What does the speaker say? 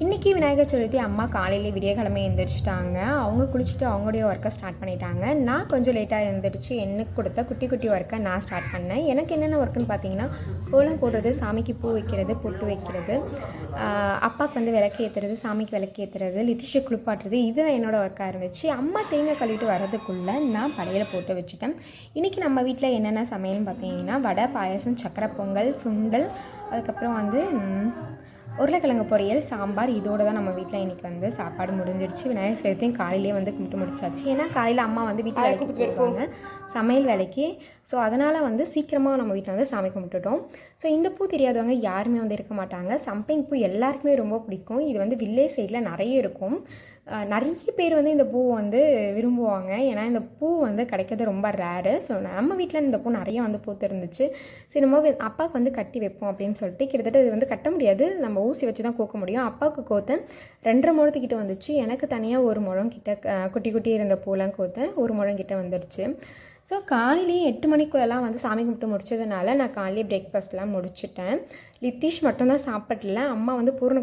இன்றைக்கி விநாயகர் சதுர்த்தி. அம்மா காலையிலே விடியக்கிழமை எழுந்திரிச்சிட்டாங்க. அவங்க குளிச்சுட்டு அவங்களுடைய ஒர்க்கை ஸ்டார்ட் பண்ணிட்டாங்க. நான் கொஞ்சம் லேட்டாக எழுந்திரிச்சு எனக்கு கொடுத்த குட்டி குட்டி ஒர்க்கை நான் ஸ்டார்ட் பண்ணேன். எனக்கு என்னென்ன ஒர்க்குன்னு பார்த்தீங்கன்னா, கோலம் போடுறது, சாமிக்கு பூ வைக்கிறது, பொட்டு வைக்கிறது, அப்பாவுக்கு வந்து விளக்கு ஏற்றுறது, சாமிக்கு விளக்கு ஏற்றுறது, லித்திஷை குளிப்பாட்டுறது, இதுதான் என்னோடய ஒர்க்காக இருந்துச்சு. அம்மா தேங்காய் கழுவிட்டு வரதுக்குள்ளே நான் படையில் போட்டு வச்சுட்டேன். இன்றைக்கி நம்ம வீட்டில் என்னென்ன சமையல்னு பார்த்தீங்கன்னா, வடை, பாயசம், சக்கரை பொங்கல், சுண்டல், அதுக்கப்புறம் வந்து உருளைக்கிழங்கு பொரியல், சாம்பார். இதோடு தான் நம்ம வீட்டில் இன்றைக்கி வந்து சாப்பாடு முடிஞ்சிடுச்சு. விநாயகர் சதுர்த்தியும் காலையிலேயே வந்து கும்பிட்டு முடிச்சாச்சு. ஏன்னா காலையில் அம்மா வந்து வீட்டில் வேலைக்கு போயிருப்பாங்க, சமையல் வேலைக்கு. ஸோ அதனால் வந்து சீக்கிரமாக நம்ம வீட்டில் வந்து சாமி கும்பிட்டுட்டோம். ஸோ இந்த பூ தெரியாதவங்க யாருமே வந்து இருக்க மாட்டாங்க. சம்பங்கி பூ எல்லாருக்குமே ரொம்ப பிடிக்கும். இது வந்து வில்லேஜ் சைடில் நிறைய இருக்கும். நிறைய பேர் வந்து இந்த பூ வந்து விரும்புவாங்க. ஏன்னா இந்த பூ வந்து கிடைக்கிறது ரொம்ப ரேரு. ஸோ நம்ம வீட்டில் இந்த பூ நிறைய வந்து பூத்து இருந்துச்சு. சரி, நம்ம அப்பாவுக்கு வந்து கட்டி வைப்போம் அப்படின்னு சொல்லிட்டு, கிட்டத்தட்ட இது வந்து கட்ட முடியாது, நம்ம ஊசி வச்சு தான் கோக்க முடியும். அப்பாவுக்கு கோத்தேன் 2.5 முழத்துக்கிட்ட வந்துச்சு. எனக்கு தனியாக 1 முழம் கிட்ட குட்டி குட்டி இருந்த பூலாம் கோத்தேன் 1 முழம் கிட்ட வந்துடுச்சு. ஸோ காலையிலேயே 8 மணிக்குள்ளெல்லாம் வந்து சாமி கும்பிட்டு முடிச்சதுனால நான் காலையிலே பிரேக்ஃபாஸ்ட்லாம் முடிச்சுட்டேன். லித்திஷ் மட்டும்தான் சாப்பிடல. அம்மா வந்து பூர்ண